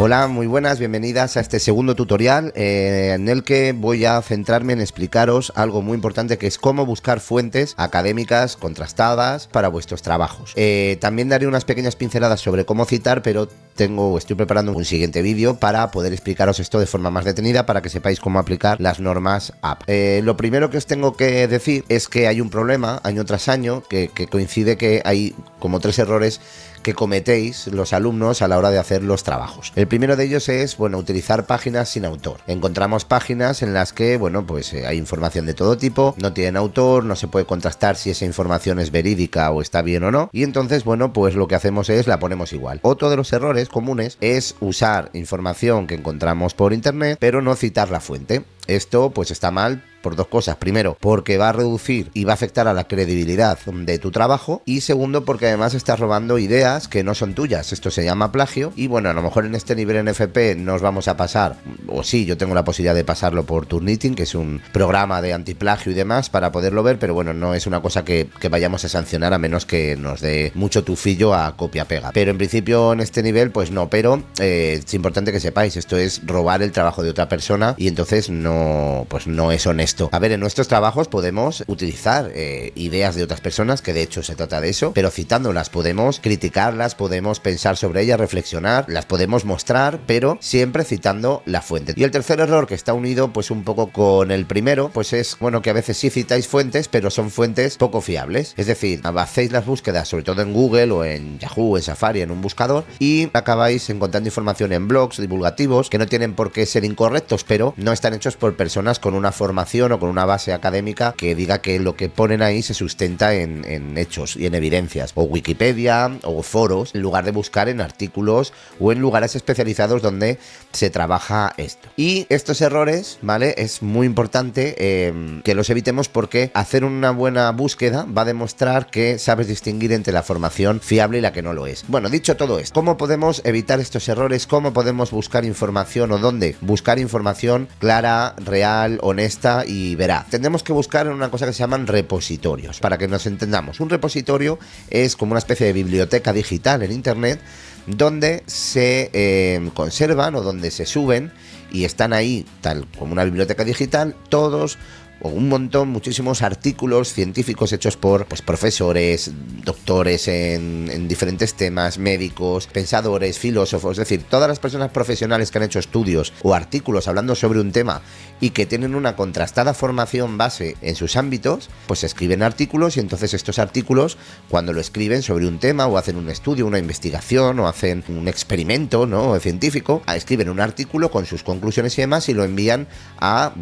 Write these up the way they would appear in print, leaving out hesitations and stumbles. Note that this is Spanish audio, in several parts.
Hola, muy buenas, bienvenidas a este segundo tutorial en el que voy a centrarme en explicaros algo muy importante, que es cómo buscar fuentes académicas contrastadas para vuestros trabajos. También daré unas pequeñas pinceladas sobre cómo citar, pero estoy preparando un siguiente vídeo para poder explicaros esto de forma más detenida para que sepáis cómo aplicar las normas AP. Lo primero que os tengo que decir es que hay un problema año tras año que coincide que hay como 3 errores que cometéis los alumnos a la hora de hacer los trabajos. El primero de ellos es, utilizar páginas sin autor. Encontramos páginas en las que, hay información de todo tipo, no tienen autor, no se puede contrastar si esa información es verídica o está bien o no, y entonces, lo que hacemos es la ponemos igual. Otro de los errores comunes es usar información que encontramos por internet, pero no citar la fuente. Esto está mal por 2 cosas. Primero, porque va a reducir y va a afectar a la credibilidad de tu trabajo, y segundo, porque además estás robando ideas que no son tuyas. Esto se llama plagio y a lo mejor en este nivel en FP no os vamos a pasar, o sí, yo tengo la posibilidad de pasarlo por Turnitin, que es un programa de antiplagio y demás para poderlo ver, pero no es una cosa que vayamos a sancionar a menos que nos dé mucho tufillo a copia-pega. Pero en principio en este nivel no, pero es importante que sepáis, esto es robar el trabajo de otra persona y entonces no es honesto. A ver, en nuestros trabajos podemos utilizar ideas de otras personas, que de hecho se trata de eso, pero citándolas podemos criticarlas, podemos pensar sobre ellas, reflexionar, las podemos mostrar, pero siempre citando la fuente. Y el tercer error, que está unido un poco con el primero, es que a veces sí citáis fuentes, pero son fuentes poco fiables. Es decir, hacéis las búsquedas sobre todo en Google o en Yahoo, en Safari, en un buscador, y acabáis encontrando información en blogs divulgativos que no tienen por qué ser incorrectos, pero no están hechos por personas con una formación o con una base académica que diga que lo que ponen ahí se sustenta en hechos y en evidencias, o Wikipedia o foros, en lugar de buscar en artículos o en lugares especializados donde se trabaja esto. Y estos errores, ¿vale? Es muy importante que los evitemos, porque hacer una buena búsqueda va a demostrar que sabes distinguir entre la formación fiable y la que no lo es. Dicho todo esto, ¿cómo podemos evitar estos errores? ¿Cómo podemos buscar información, o dónde buscar información clara, real, honesta y veraz? Tendremos que buscar en una cosa que se llaman repositorios. Para que nos entendamos, un repositorio es como una especie de biblioteca digital en internet donde se conservan o donde se suben y están ahí, tal como una biblioteca digital, todos o un montón, muchísimos artículos científicos hechos por profesores, doctores en diferentes temas, médicos, pensadores, filósofos, es decir, todas las personas profesionales que han hecho estudios o artículos hablando sobre un tema y que tienen una contrastada formación base en sus ámbitos, escriben artículos, y entonces estos artículos, cuando lo escriben sobre un tema o hacen un estudio, una investigación o hacen un experimento, ¿no?, científico, escriben un artículo con sus conclusiones y demás y lo envían a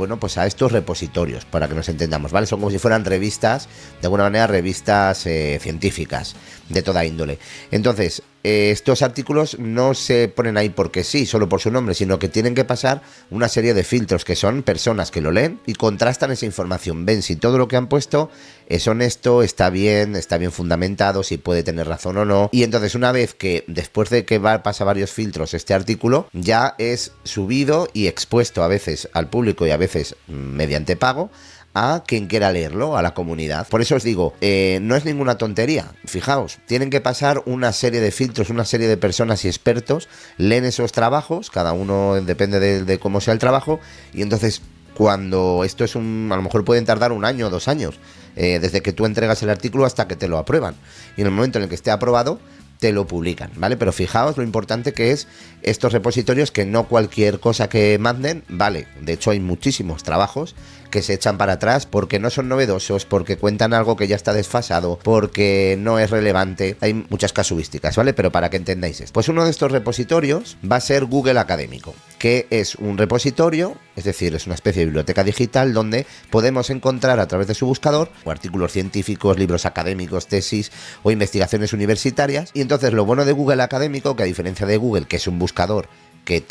estos repositorios, para que nos entendamos, ¿vale? Son como si fueran revistas, de alguna manera revistas científicas de toda índole. Entonces, estos artículos no se ponen ahí porque sí, solo por su nombre, sino que tienen que pasar una serie de filtros, que son personas que lo leen y contrastan esa información, ven si todo lo que han puesto es honesto, está bien fundamentado, si puede tener razón o no. Y entonces, una vez que, después de que pasa varios filtros este artículo, ya es subido y expuesto a veces al público y a veces mediante pago a quien quiera leerlo, a la comunidad. Por eso os digo, no es ninguna tontería. Fijaos, tienen que pasar una serie de filtros, una serie de personas y expertos, leen esos trabajos, cada uno depende de cómo sea el trabajo, y entonces cuando esto es a lo mejor pueden tardar 1 año o 2 años, desde que tú entregas el artículo hasta que te lo aprueban, y en el momento en el que esté aprobado te lo publican, ¿vale? Pero fijaos lo importante que es estos repositorios, que no cualquier cosa que manden vale. De hecho, hay muchísimos trabajos que se echan para atrás porque no son novedosos, porque cuentan algo que ya está desfasado, porque no es relevante. Hay muchas casuísticas, ¿vale? Pero para que entendáis esto, uno de estos repositorios va a ser Google Académico, que es un repositorio, es decir, es una especie de biblioteca digital donde podemos encontrar a través de su buscador o artículos científicos, libros académicos, tesis o investigaciones universitarias. Y entonces lo bueno de Google Académico, que a diferencia de Google, que es un buscador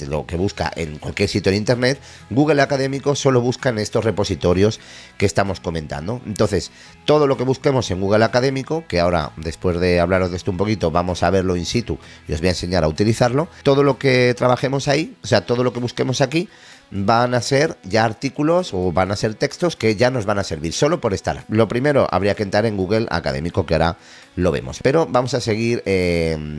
lo que busca en cualquier sitio en internet, Google Académico solo busca en estos repositorios que estamos comentando. Entonces, todo lo que busquemos en Google Académico, que ahora, después de hablaros de esto un poquito, vamos a verlo in situ y os voy a enseñar a utilizarlo, todo lo que trabajemos ahí, o sea, todo lo que busquemos aquí, van a ser ya artículos o van a ser textos que ya nos van a servir solo por estar. Lo primero, habría que entrar en Google Académico, que ahora lo vemos. Pero vamos a seguir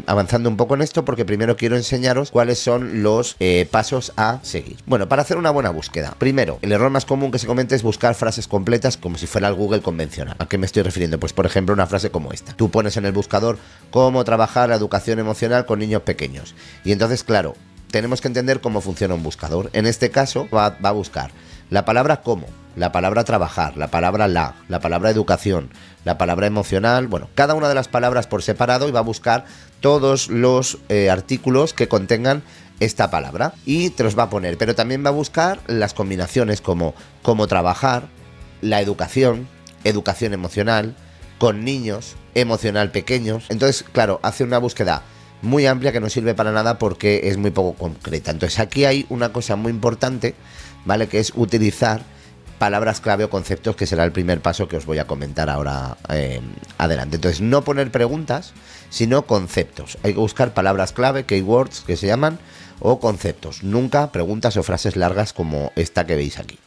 avanzando un poco en esto, porque primero quiero enseñaros cuáles son los pasos a seguir. Bueno, para hacer una buena búsqueda, primero, el error más común que se comete es buscar frases completas como si fuera el Google convencional. ¿A qué me estoy refiriendo? Pues por ejemplo, una frase como esta. Tú pones en el buscador cómo trabajar la educación emocional con niños pequeños. Y entonces, claro, tenemos que entender cómo funciona un buscador. En este caso va a buscar la palabra cómo, la palabra trabajar, la palabra la palabra educación, la palabra emocional, bueno, cada una de las palabras por separado, y va a buscar todos los artículos que contengan esta palabra y te los va a poner, pero también va a buscar las combinaciones como cómo trabajar, la educación, educación emocional, con niños, emocional pequeños. Entonces, claro, hace una búsqueda muy amplia que no sirve para nada porque es muy poco concreta. Entonces aquí hay una cosa muy importante, ¿vale? Que es utilizar palabras clave o conceptos, que será el primer paso que os voy a comentar ahora adelante. Entonces, no poner preguntas, sino conceptos. Hay que buscar palabras clave, keywords que se llaman, o conceptos. Nunca preguntas o frases largas como esta que veis aquí.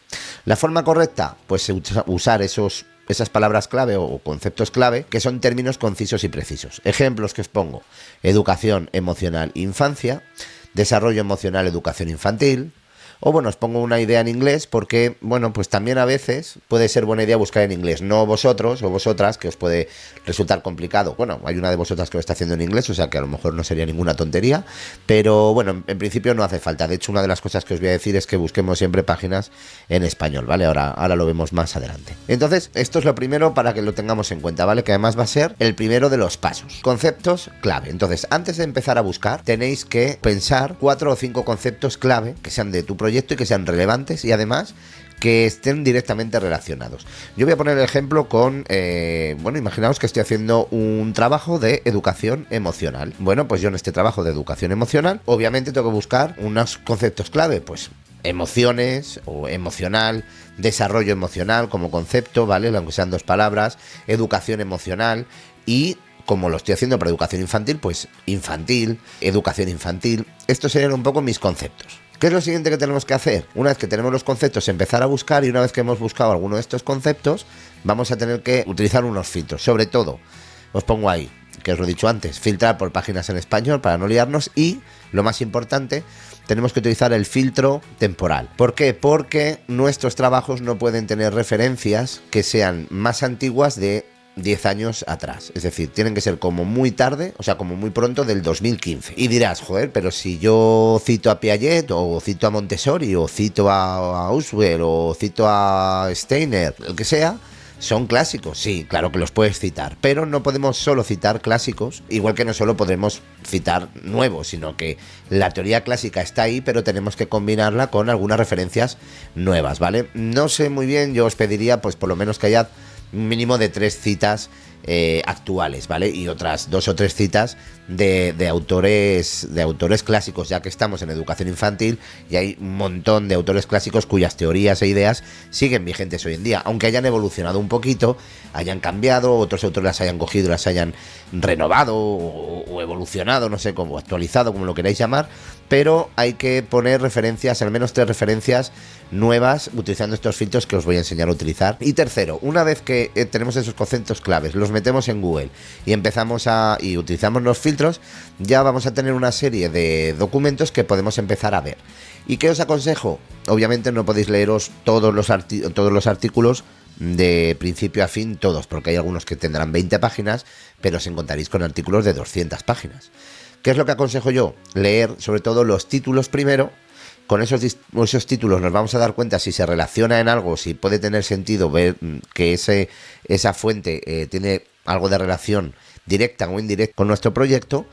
La forma correcta, pues usar esas palabras clave o conceptos clave, que son términos concisos y precisos. Ejemplos que os pongo: educación emocional infancia, desarrollo emocional educación infantil. O bueno, os pongo una idea en inglés porque, bueno, pues también a veces puede ser buena idea buscar en inglés. No vosotros o vosotras, que os puede resultar complicado. Bueno, hay una de vosotras que lo está haciendo en inglés, o sea que a lo mejor no sería ninguna tontería. Pero bueno, en principio no hace falta. De hecho, una de las cosas que os voy a decir es que busquemos siempre páginas en español, ¿vale? Ahora lo vemos más adelante. Entonces, esto es lo primero para que lo tengamos en cuenta, ¿vale? Que además va a ser el primero de los pasos. Conceptos clave. Entonces, antes de empezar a buscar, tenéis que pensar 4 o 5 conceptos clave que sean de tu proyecto y que sean relevantes y además que estén directamente relacionados. Yo voy a poner el ejemplo con, bueno, imaginaos que estoy haciendo un trabajo de educación emocional. Bueno, pues yo en este trabajo de educación emocional, obviamente tengo que buscar unos conceptos clave, pues emociones o emocional, desarrollo emocional como concepto, ¿vale? Aunque sean 2 palabras, educación emocional y, como lo estoy haciendo para educación infantil, pues infantil, educación infantil. Estos serían un poco mis conceptos. ¿Qué es lo siguiente que tenemos que hacer? Una vez que tenemos los conceptos, empezar a buscar, y una vez que hemos buscado alguno de estos conceptos, vamos a tener que utilizar unos filtros. Sobre todo, os pongo ahí, que os lo he dicho antes, filtrar por páginas en español para no liarnos, y, lo más importante, tenemos que utilizar el filtro temporal. ¿Por qué? Porque nuestros trabajos no pueden tener referencias que sean más antiguas de 10 años atrás, es decir, tienen que ser como muy tarde, o sea, como muy pronto del 2015. Y dirás, joder, pero si yo cito a Piaget, o cito a Montessori, o cito a Auswell, o cito a Steiner, el que sea, son clásicos. Sí, claro que los puedes citar, pero no podemos solo citar clásicos, igual que no solo podremos citar nuevos, sino que la teoría clásica está ahí, pero tenemos que combinarla con algunas referencias nuevas, ¿vale? No sé muy bien, yo os pediría pues por lo menos que haya un mínimo de 3 citas actuales, ¿vale? Y otras 2 o 3 citas de autores clásicos, ya que estamos en educación infantil y hay un montón de autores clásicos cuyas teorías e ideas siguen vigentes hoy en día, aunque hayan evolucionado un poquito, hayan cambiado, otros autores las hayan cogido, las hayan renovado o evolucionado, no sé cómo, actualizado, como lo queráis llamar, pero hay que poner referencias, al menos 3 referencias nuevas, utilizando estos filtros que os voy a enseñar a utilizar. Y tercero, una vez que tenemos esos conceptos claves, los metemos en Google y y utilizamos los filtros, ya vamos a tener una serie de documentos que podemos empezar a ver. ¿Y qué os aconsejo? Obviamente no podéis leeros todos los artículos de principio a fin, todos, porque hay algunos que tendrán 20 páginas, pero os encontraréis con artículos de 200 páginas. ¿Qué es lo que aconsejo yo? Leer sobre todo los títulos primero. Con esos títulos nos vamos a dar cuenta si se relaciona en algo, si puede tener sentido ver que esa fuente tiene algo de relación directa o indirecta con nuestro proyecto.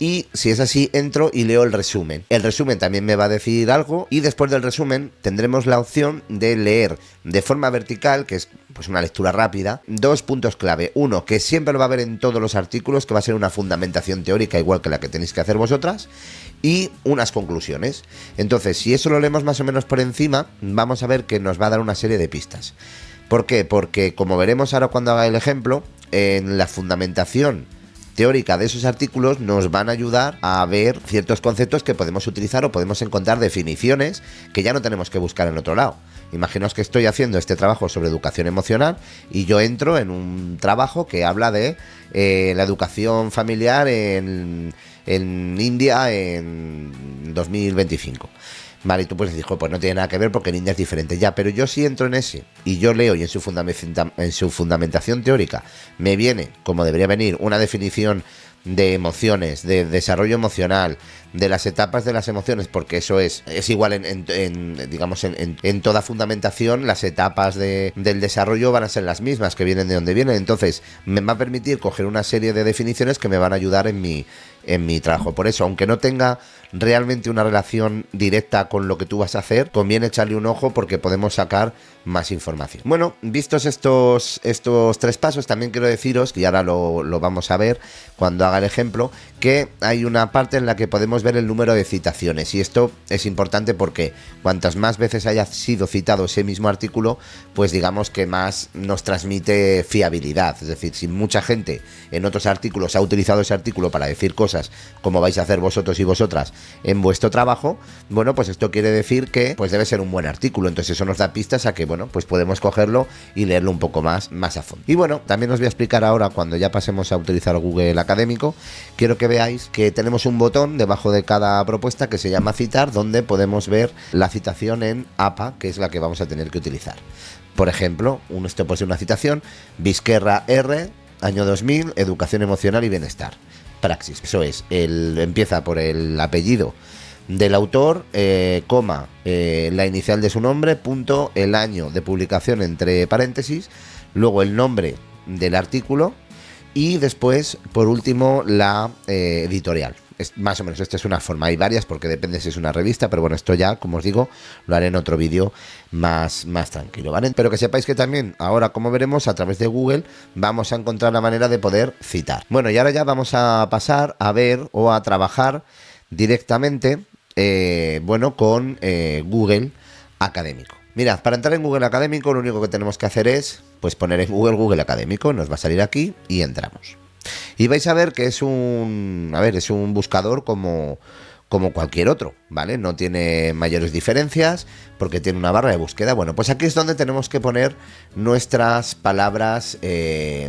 Y si es así, entro y leo el resumen. El resumen también me va a decir algo, y después del resumen tendremos la opción de leer de forma vertical, que es pues una lectura rápida, 2 puntos clave. Uno, que siempre lo va a ver en todos los artículos, que va a ser una fundamentación teórica igual que la que tenéis que hacer vosotras, y unas conclusiones. Entonces, si eso lo leemos más o menos por encima, vamos a ver que nos va a dar una serie de pistas. ¿Por qué? Porque, como veremos ahora cuando haga el ejemplo, en la fundamentación teórica de esos artículos nos van a ayudar a ver ciertos conceptos que podemos utilizar o podemos encontrar definiciones que ya no tenemos que buscar en otro lado. Imaginaos que estoy haciendo este trabajo sobre educación emocional y yo entro en un trabajo que habla de la educación familiar en India en 2025. Vale, y tú puedes decir, pues no tiene nada que ver porque en India es diferente. Ya, pero yo si entro en ese y yo leo y en su fundamentación teórica me viene, como debería venir, una definición de emociones, de desarrollo emocional, de las etapas de las emociones, porque eso es igual en toda fundamentación, las etapas del desarrollo van a ser las mismas, que vienen de donde vienen. Entonces me va a permitir coger una serie de definiciones que me van a ayudar en mi trabajo. Por eso, aunque no tenga realmente una relación directa con lo que tú vas a hacer, conviene echarle un ojo porque podemos sacar más información. Bueno, vistos estos 3 pasos, también quiero deciros, que ahora lo vamos a ver cuando haga el ejemplo, que hay una parte en la que podemos ver el número de citaciones, y esto es importante porque cuantas más veces haya sido citado ese mismo artículo, pues digamos que más nos transmite fiabilidad. Es decir, si mucha gente en otros artículos ha utilizado ese artículo para decir cosas como vais a hacer vosotros y vosotras en vuestro trabajo, bueno, pues esto quiere decir que pues debe ser un buen artículo. Entonces eso nos da pistas a que, bueno, pues podemos cogerlo y leerlo un poco más a fondo. Y bueno, también os voy a explicar ahora, cuando ya pasemos a utilizar Google Académico, quiero que veáis que tenemos un botón debajo de cada propuesta que se llama citar, donde podemos ver la citación en APA, que es la que vamos a tener que utilizar. Por ejemplo, esto puede ser una citación: Vizquerra R, año 2000, educación emocional y bienestar. Praxis. Eso es, empieza por el apellido del autor, coma, la inicial de su nombre, punto, el año de publicación entre paréntesis, luego el nombre del artículo y después, por último, la editorial. Más o menos, esta es una forma. Hay varias porque depende si es una revista, pero bueno, esto ya, como os digo, lo haré en otro vídeo más tranquilo, ¿vale? Pero que sepáis que también, ahora, como veremos, a través de Google vamos a encontrar la manera de poder citar. Bueno, y ahora ya vamos a pasar a ver o a trabajar directamente, con Google Académico. Mirad, para entrar en Google Académico lo único que tenemos que hacer es pues poner en Google Académico, nos va a salir aquí y entramos. Y vais a ver que es un buscador como cualquier otro, ¿vale? No tiene mayores diferencias porque tiene una barra de búsqueda. Bueno, pues aquí es donde tenemos que poner nuestras palabras,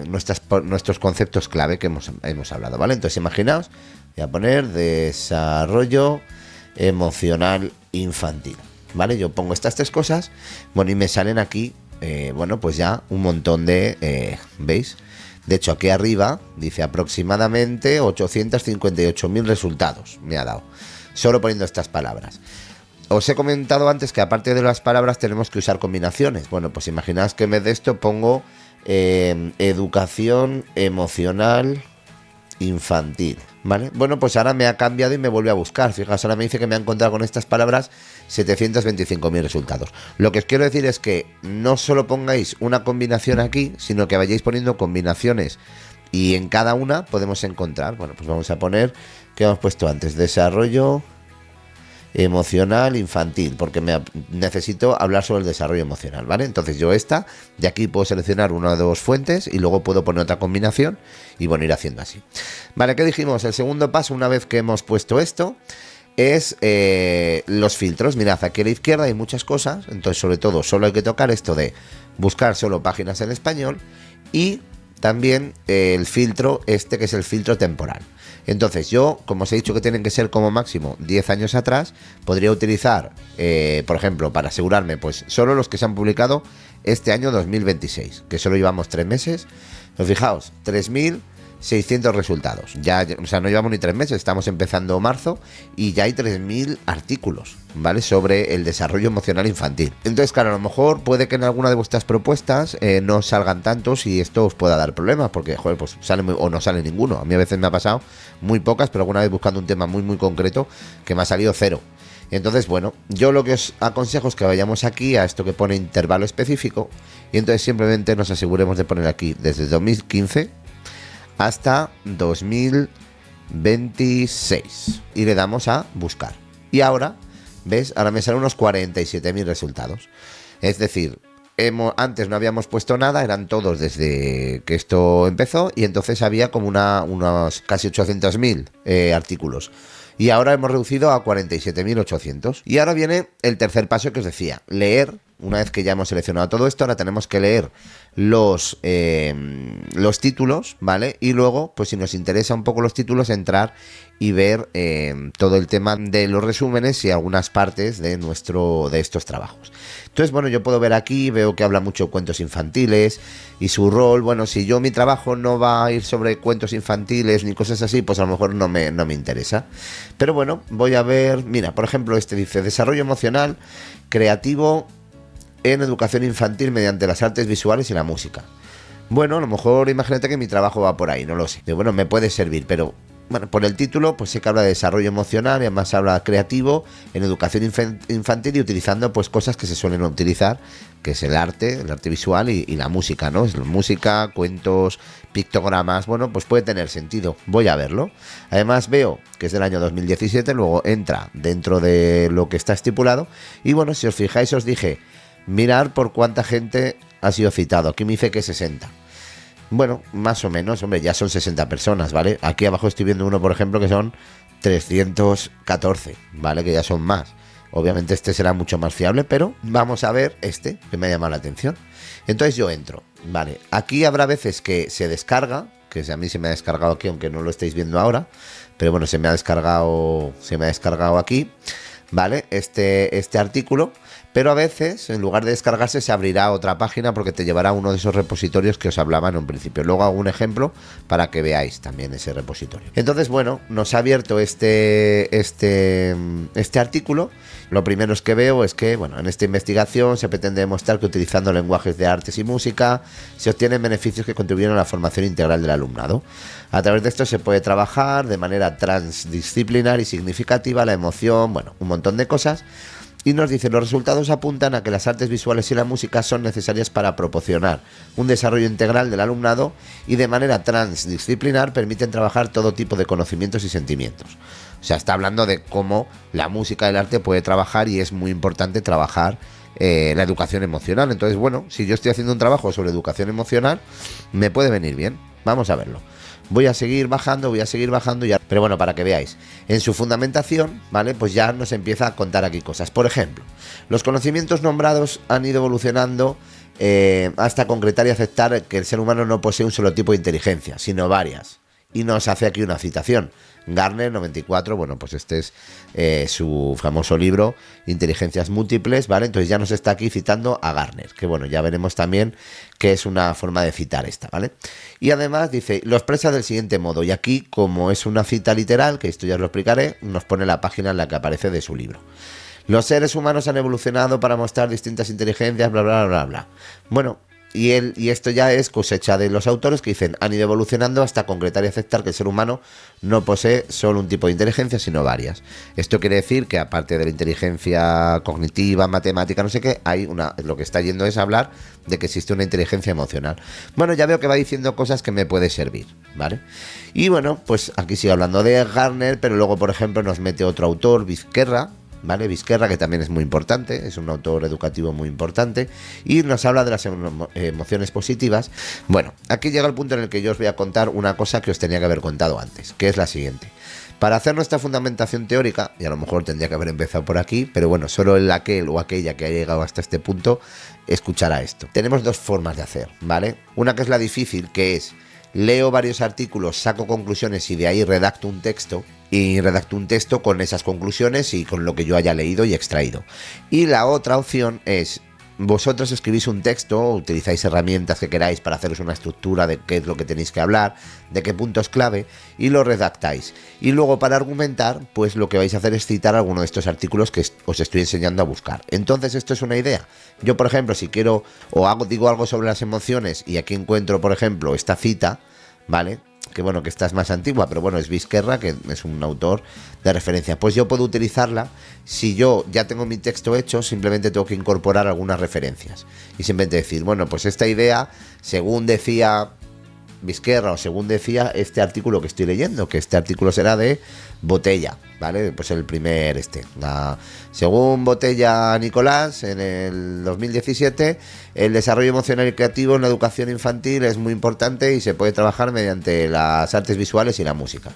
nuestros conceptos clave que hemos hablado, ¿vale? Entonces imaginaos, voy a poner desarrollo emocional infantil, ¿vale? Yo pongo estas 3 cosas, bueno, y me salen aquí, pues ya un montón de, ¿veis? De hecho, aquí arriba dice aproximadamente 858.000 resultados me ha dado, solo poniendo estas palabras. Os he comentado antes que aparte de las palabras tenemos que usar combinaciones. Bueno, pues imaginaos que en vez de esto pongo educación emocional infantil, ¿vale? Bueno, pues ahora me ha cambiado y me vuelve a buscar. Fijaos, ahora me dice que me ha encontrado con estas palabras 725.000 resultados. Lo que os quiero decir es que no solo pongáis una combinación aquí, sino que vayáis poniendo combinaciones y en cada una podemos encontrar. Bueno, pues vamos a poner, ¿qué hemos puesto antes? Desarrollo emocional infantil, porque necesito hablar sobre el desarrollo emocional, ¿vale? Entonces yo de aquí puedo seleccionar una o 2 fuentes y luego puedo poner otra combinación y bueno, ir haciendo así. Vale, ¿qué dijimos? El segundo paso, una vez que hemos puesto esto, es los filtros. Mirad, aquí a la izquierda hay muchas cosas, entonces sobre todo solo hay que tocar esto de buscar solo páginas en español y también el filtro que es el filtro temporal. Entonces yo, como os he dicho que tienen que ser como máximo 10 años atrás, podría utilizar, por ejemplo, para asegurarme, pues solo los que se han publicado este año 2026, que solo llevamos 3 meses. Pues fijaos, 3.600 resultados. Ya, o sea, no llevamos ni 3 meses, estamos empezando marzo y ya hay 3.000 artículos, ¿vale? Sobre el desarrollo emocional infantil. Entonces, claro, a lo mejor puede que en alguna de vuestras propuestas no salgan tantos y esto os pueda dar problemas, porque, joder, pues sale o no sale ninguno. A mí a veces me ha pasado muy pocas, pero alguna vez buscando un tema muy concreto que me ha salido 0. Entonces, bueno, yo lo que os aconsejo es que vayamos aquí a esto que pone intervalo específico y entonces simplemente nos aseguremos de poner aquí desde 2015 hasta 2026 y le damos a buscar. Y ahora, ¿ves? Ahora me salen unos 47.000 resultados. Es decir, Antes no habíamos puesto nada, eran todos desde que esto empezó, y entonces había como unos casi 800.000 artículos. Y ahora hemos reducido a 47.800. Y ahora viene el tercer paso que os decía, leer. Una vez que ya hemos seleccionado todo esto, ahora tenemos que leer los títulos, ¿vale? Y luego, pues si nos interesa un poco los títulos, entrar y ver todo el tema de los resúmenes y algunas partes de estos trabajos. Entonces, bueno, yo puedo ver aquí, veo que habla mucho de cuentos infantiles y su rol. Bueno, si mi trabajo no va a ir sobre cuentos infantiles ni cosas así, pues a lo mejor no me interesa. Pero bueno, voy a ver, mira, por ejemplo, este dice desarrollo emocional creativo en educación infantil mediante las artes visuales y la música. Bueno, a lo mejor imagínate que mi trabajo va por ahí, no lo sé. Pero bueno, me puede servir, pero bueno, por el título, pues sé que habla de desarrollo emocional y además habla creativo en educación infantil y utilizando pues cosas que se suelen utilizar, que es el arte visual y la música, ¿no? Es música, cuentos, pictogramas, bueno, pues puede tener sentido. Voy a verlo. Además veo que es del año 2017, luego entra dentro de lo que está estipulado y bueno, si os fijáis os dije, mirar por cuánta gente ha sido citado. Aquí me dice que 60. Bueno, más o menos, hombre, ya son 60 personas, ¿vale? Aquí abajo estoy viendo uno, por ejemplo, que son 314, ¿vale? Que ya son más. Obviamente este será mucho más fiable, pero vamos a ver este, que me ha llamado la atención. Entonces yo entro, ¿vale? Aquí habrá veces que se descarga, que a mí se me ha descargado aquí, aunque no lo estéis viendo ahora, pero bueno, se me ha descargado aquí, ¿vale? Este artículo. Pero a veces, en lugar de descargarse, se abrirá otra página porque te llevará a uno de esos repositorios que os hablaba en un principio. Luego hago un ejemplo para que veáis también ese repositorio. Entonces, bueno, nos ha abierto este artículo. Lo primero es que veo es que, bueno, en esta investigación se pretende demostrar que utilizando lenguajes de artes y música se obtienen beneficios que contribuyen a la formación integral del alumnado. A través de esto se puede trabajar de manera transdisciplinar y significativa la emoción, bueno, un montón de cosas. Y nos dice, los resultados apuntan a que las artes visuales y la música son necesarias para proporcionar un desarrollo integral del alumnado y de manera transdisciplinar permiten trabajar todo tipo de conocimientos y sentimientos. O sea, está hablando de cómo la música y el arte puede trabajar y es muy importante trabajar la educación emocional. Entonces, bueno, si yo estoy haciendo un trabajo sobre educación emocional, me puede venir bien. Vamos a verlo. Voy a seguir bajando ya. Pero bueno, para que veáis, en su fundamentación, ¿vale? Pues ya nos empieza a contar aquí cosas. Por ejemplo, los conocimientos nombrados han ido evolucionando hasta concretar y aceptar que el ser humano no posee un solo tipo de inteligencia, sino varias. Y nos hace aquí una citación. Garner, 94, bueno, pues este es su famoso libro, Inteligencias Múltiples, ¿vale? Entonces ya nos está aquí citando a Garner, que bueno, ya veremos también que es una forma de citar esta, ¿vale? Y además dice, lo expresa del siguiente modo, y aquí, como es una cita literal, que esto ya os lo explicaré, nos pone la página en la que aparece de su libro. Los seres humanos han evolucionado para mostrar distintas inteligencias, bla, bla, bla, bla. Bueno, y esto ya es cosecha de los autores que dicen, han ido evolucionando hasta concretar y aceptar que el ser humano no posee solo un tipo de inteligencia, sino varias. Esto quiere decir que aparte de la inteligencia cognitiva, matemática, no sé qué, lo que está yendo es hablar de que existe una inteligencia emocional. Bueno, ya veo que va diciendo cosas que me puede servir, ¿vale? Y bueno, pues aquí sigue hablando de Garner, pero luego, por ejemplo, nos mete otro autor, Vizquerra, ¿vale? Vizquerra, que también es muy importante, es un autor educativo muy importante, y nos habla de las emociones positivas. Bueno, aquí llega el punto en el que yo os voy a contar una cosa que os tenía que haber contado antes, que es la siguiente. Para hacer nuestra fundamentación teórica, y a lo mejor tendría que haber empezado por aquí, pero bueno, solo el aquel o aquella que ha llegado hasta este punto escuchará esto. Tenemos dos formas de hacer, ¿vale? Una que es la difícil, que es leo varios artículos, saco conclusiones y de ahí redacto un texto. Y redacto un texto con esas conclusiones y con lo que yo haya leído y extraído. Y la otra opción es, vosotros escribís un texto, utilizáis herramientas que queráis para haceros una estructura de qué es lo que tenéis que hablar, de qué puntos clave, y lo redactáis. Y luego para argumentar, pues lo que vais a hacer es citar alguno de estos artículos que os estoy enseñando a buscar. Entonces esto es una idea. Yo, por ejemplo, si quiero digo algo sobre las emociones y aquí encuentro, por ejemplo, esta cita, ¿vale? Que bueno, que esta es más antigua, pero bueno, es Vizquerra, que es un autor de referencia. Pues yo puedo utilizarla, si yo ya tengo mi texto hecho, simplemente tengo que incorporar algunas referencias. Y simplemente decir, bueno, pues esta idea, según decía Vizquerra, o según decía este artículo que estoy leyendo, que este artículo será de Botella, ¿vale? Pues el primer según Botella Nicolás, en el 2017, el desarrollo emocional y creativo en la educación infantil es muy importante y se puede trabajar mediante las artes visuales y la música.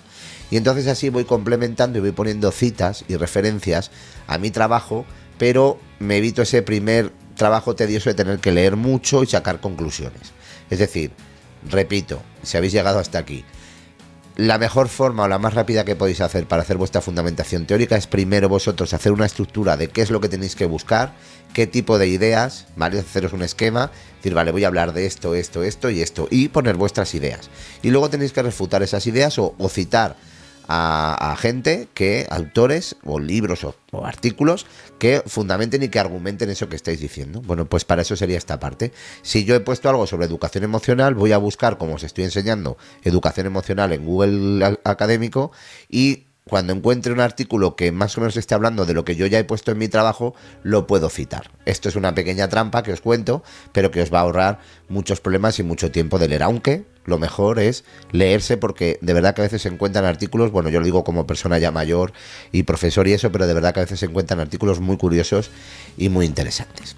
Y entonces así voy complementando y voy poniendo citas y referencias a mi trabajo, pero me evito ese primer trabajo tedioso de tener que leer mucho y sacar conclusiones. Es decir, repito, si habéis llegado hasta aquí, la mejor forma o la más rápida que podéis hacer para hacer vuestra fundamentación teórica es primero vosotros hacer una estructura de qué es lo que tenéis que buscar, qué tipo de ideas, ¿vale? Haceros un esquema, decir, vale, voy a hablar de esto, esto, esto y esto, y poner vuestras ideas. Y luego tenéis que refutar esas ideas o citar a gente autores o libros o artículos que fundamenten y que argumenten eso que estáis diciendo. Bueno, pues para eso sería esta parte. Si yo he puesto algo sobre educación emocional, voy a buscar, como os estoy enseñando, educación emocional en Google Académico, y cuando encuentre un artículo que más o menos esté hablando de lo que yo ya he puesto en mi trabajo, lo puedo citar. Esto es una pequeña trampa que os cuento, pero que os va a ahorrar muchos problemas y mucho tiempo de leer, aunque lo mejor es leerse, porque de verdad que a veces se encuentran artículos, bueno, yo lo digo como persona ya mayor y profesor y eso, pero de verdad que a veces se encuentran artículos muy curiosos y muy interesantes.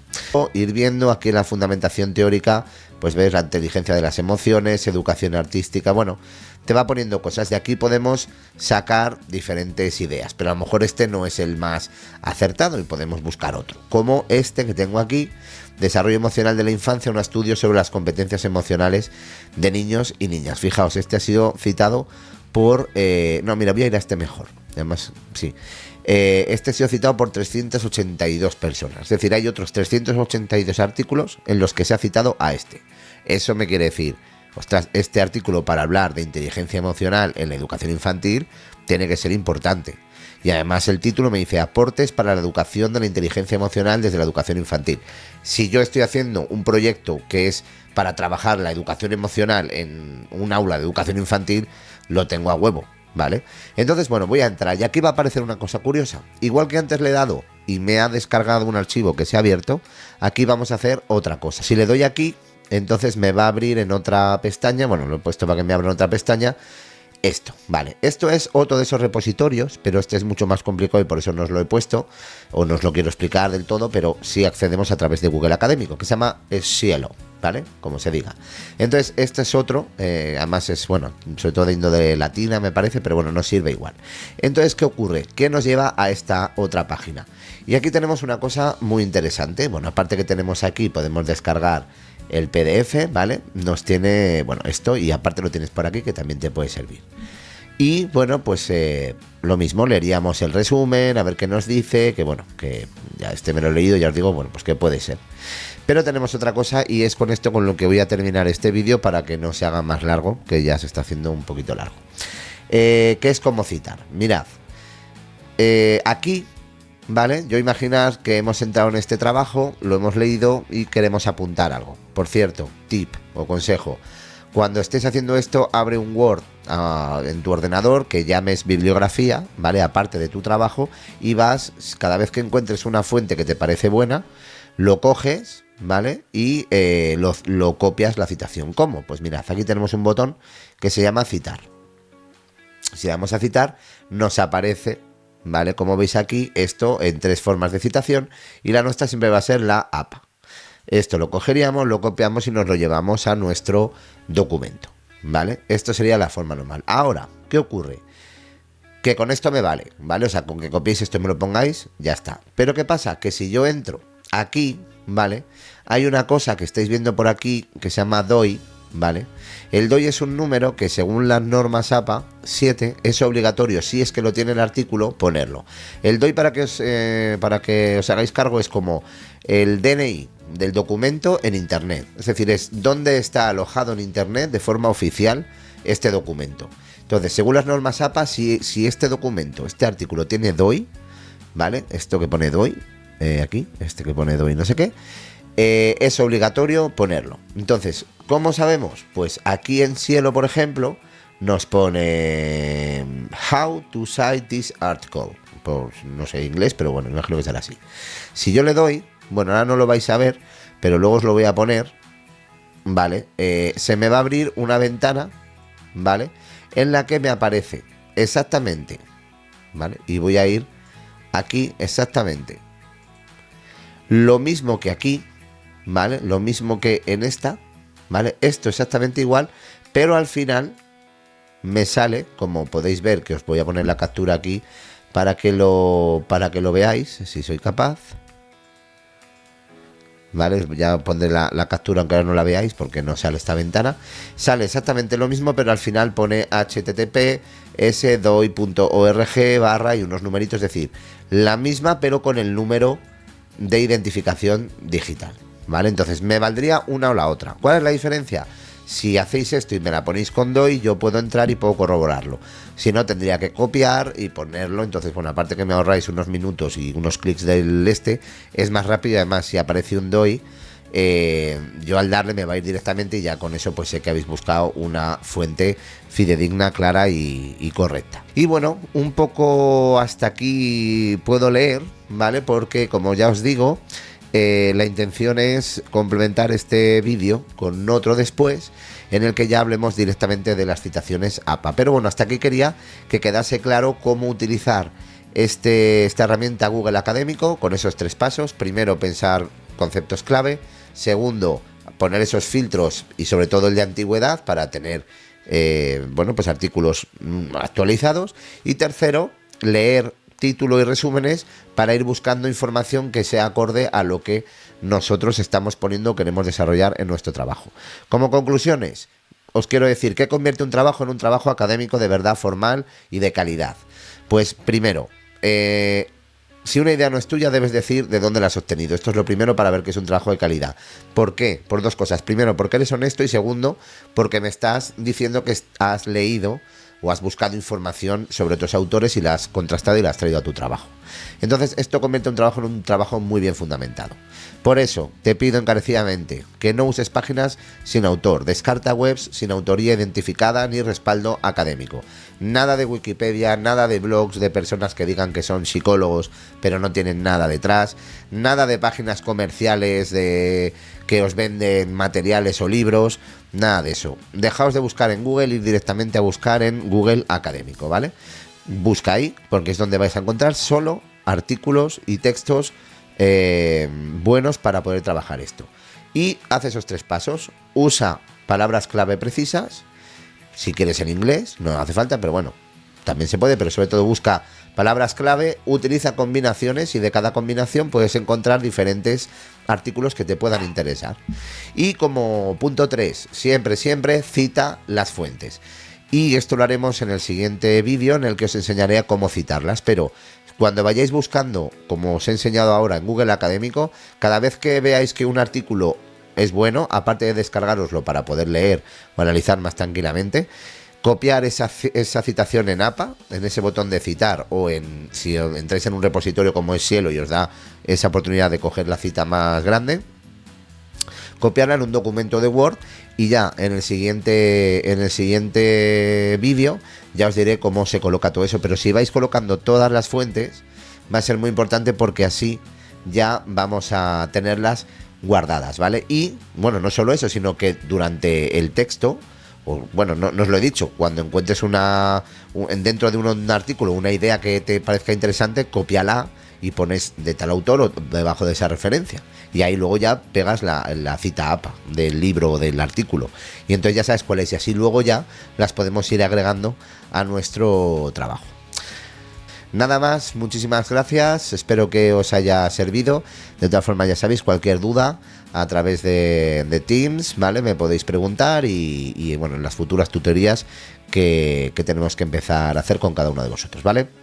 Ir viendo aquí en la fundamentación teórica, pues ves la inteligencia de las emociones, educación artística, bueno, te va poniendo cosas. De aquí podemos sacar diferentes ideas, pero a lo mejor este no es el más acertado y podemos buscar otro, como este que tengo aquí, desarrollo emocional de la infancia, un estudio sobre las competencias emocionales de niños y niñas. Fijaos, este ha sido citado por... no, mira, voy a ir a este mejor. Además, sí. Este ha sido citado por 382 personas. Es decir, hay otros 382 artículos en los que se ha citado a este. Eso me quiere decir, ostras, este artículo para hablar de inteligencia emocional en la educación infantil tiene que ser importante. Y además el título me dice aportes para la educación de la inteligencia emocional desde la educación infantil. Si yo estoy haciendo un proyecto que es para trabajar la educación emocional en un aula de educación infantil, lo tengo a huevo, ¿vale? Entonces, bueno, voy a entrar y aquí va a aparecer una cosa curiosa. Igual que antes le he dado y me ha descargado un archivo que se ha abierto, aquí vamos a hacer otra cosa. Si le doy aquí, entonces me va a abrir en otra pestaña, bueno, lo he puesto para que me abra en otra pestaña, esto, vale, esto es otro de esos repositorios, pero este es mucho más complicado y por eso no os lo he puesto, o no os lo quiero explicar del todo, pero sí accedemos a través de Google Académico, que se llama Cielo, ¿vale? Como se diga. Entonces, este es otro, además es, bueno, sobre todo de índole latina me parece, pero bueno, nos sirve igual. Entonces, ¿qué ocurre? ¿Qué nos lleva a esta otra página? Y aquí tenemos una cosa muy interesante, bueno, aparte que tenemos aquí, podemos descargar el PDF, ¿vale? Nos tiene, bueno, esto, y aparte lo tienes por aquí que también te puede servir. Y bueno, pues lo mismo, leeríamos el resumen, a ver qué nos dice, que bueno, que ya me lo he leído, ya os digo, bueno, pues qué puede ser. Pero tenemos otra cosa y es con esto con lo que voy a terminar este vídeo para que no se haga más largo, que ya se está haciendo un poquito largo. Que es como citar. Mirad, aquí... ¿vale? Yo imaginad que hemos entrado en este trabajo, lo hemos leído y queremos apuntar algo. Por cierto, tip o consejo, cuando estés haciendo esto, abre un Word en tu ordenador que llames bibliografía, ¿vale? Aparte de tu trabajo, y vas, cada vez que encuentres una fuente que te parece buena, lo coges, ¿vale? Y lo copias la citación. ¿Cómo? Pues mirad, aquí tenemos un botón que se llama citar. Si le damos a citar, nos aparece, ¿vale? Como veis aquí, esto en 3 formas de citación y la nuestra siempre va a ser la APA. Esto lo cogeríamos, lo copiamos y nos lo llevamos a nuestro documento, ¿vale? Esto sería la forma normal. Ahora, ¿qué ocurre? Que con esto me vale, ¿vale? O sea, con que copiéis esto y me lo pongáis, ya está. Pero ¿qué pasa? Que si yo entro aquí, ¿vale? Hay una cosa que estáis viendo por aquí que se llama DOI, ¿vale? El DOI es un número que según las normas APA 7 es obligatorio, si es que lo tiene el artículo, ponerlo. El DOI, para que os hagáis cargo, es como el DNI del documento en internet. Es decir, es donde está alojado en internet de forma oficial este documento. Entonces, según las normas APA, si este documento, este artículo tiene DOI, ¿vale? Esto que pone DOI, aquí, este que pone DOI no sé qué, es obligatorio ponerlo. Entonces, ¿cómo sabemos? Pues aquí en Cielo, por ejemplo, nos pone How to cite this article. Pues no sé inglés, pero bueno, imagino que será así. Si yo le doy, bueno, ahora no lo vais a ver, pero luego os lo voy a poner, ¿vale? Se me va a abrir una ventana, ¿vale? En la que me aparece exactamente, ¿vale? Y voy a ir aquí exactamente lo mismo que aquí, ¿vale? Lo mismo que en esta, ¿vale? Esto exactamente igual, pero al final me sale, como podéis ver, que os voy a poner la captura aquí para que lo veáis, si soy capaz. ¿Vale? Ya pondré la captura aunque ahora no la veáis porque no sale esta ventana. Sale exactamente lo mismo, pero al final pone https://doi.org/ y unos numeritos, es decir, la misma pero con el número de identificación digital, ¿vale? Entonces me valdría una o la otra. ¿Cuál es la diferencia? Si hacéis esto y me la ponéis con DOI, yo puedo entrar y puedo corroborarlo. Si no, tendría que copiar y ponerlo. Entonces, bueno, aparte que me ahorráis unos minutos y unos clics del es más rápido. Y además, si aparece un DOI, yo al darle me va a ir directamente y ya con eso pues sé que habéis buscado una fuente fidedigna, clara y correcta. Y bueno, un poco hasta aquí puedo leer, ¿vale? Porque como ya os digo, la intención es complementar este vídeo con otro después en el que ya hablemos directamente de las citaciones APA. Pero bueno, hasta aquí quería que quedase claro cómo utilizar esta herramienta Google Académico con esos 3 pasos. Primero, pensar conceptos clave. Segundo, poner esos filtros y sobre todo el de antigüedad para tener bueno, pues artículos actualizados. Y tercero, leer título y resúmenes para ir buscando información que sea acorde a lo que nosotros estamos poniendo o queremos desarrollar en nuestro trabajo. Como conclusiones, os quiero decir, ¿qué convierte un trabajo en un trabajo académico de verdad formal y de calidad? Pues primero, si una idea no es tuya, debes decir de dónde la has obtenido. Esto es lo primero para ver que es un trabajo de calidad. ¿Por qué? Por 2 cosas. Primero, porque eres honesto y segundo, porque me estás diciendo que has leído o has buscado información sobre otros autores y la has contrastado y la has traído a tu trabajo. Entonces esto convierte un trabajo en un trabajo muy bien fundamentado. Por eso te pido encarecidamente que no uses páginas sin autor, descarta webs sin autoría identificada ni respaldo académico. Nada de Wikipedia, nada de blogs de personas que digan que son psicólogos pero no tienen nada detrás, nada de páginas comerciales que os venden materiales o libros, nada de eso. Dejaos de buscar en Google y ir directamente a buscar en Google Académico, ¿vale? Busca ahí porque es donde vais a encontrar solo artículos y textos buenos para poder trabajar esto. Y haz esos 3 pasos. Usa palabras clave precisas. Si quieres en inglés, no hace falta, pero bueno, también se puede, pero sobre todo busca palabras clave, utiliza combinaciones y de cada combinación puedes encontrar diferentes artículos que te puedan interesar. Y como punto 3, siempre cita las fuentes. Y esto lo haremos en el siguiente vídeo en el que os enseñaré a cómo citarlas, pero cuando vayáis buscando, como os he enseñado ahora en Google Académico, cada vez que veáis que un artículo es bueno, aparte de descargaroslo para poder leer o analizar más tranquilamente, copiar esa citación en APA, en ese botón de citar, o si entráis en un repositorio como es Cielo y os da esa oportunidad de coger la cita más grande, copiarla en un documento de Word y ya en el siguiente vídeo ya os diré cómo se coloca todo eso. Pero si vais colocando todas las fuentes va a ser muy importante porque así ya vamos a tenerlas guardadas, ¿vale? Y bueno, no solo eso, sino que durante el texto, o bueno, no os lo he dicho, cuando encuentres dentro de un artículo una idea que te parezca interesante, cópiala y pones de tal autor o debajo de esa referencia. Y ahí luego ya pegas la cita APA del libro o del artículo. Y entonces ya sabes cuál es. Y así luego ya las podemos ir agregando a nuestro trabajo. Nada más, muchísimas gracias. Espero que os haya servido. De todas formas, ya sabéis, cualquier duda a través de Teams, ¿vale? Me podéis preguntar y bueno, en las futuras tutorías que tenemos que empezar a hacer con cada uno de vosotros, ¿vale?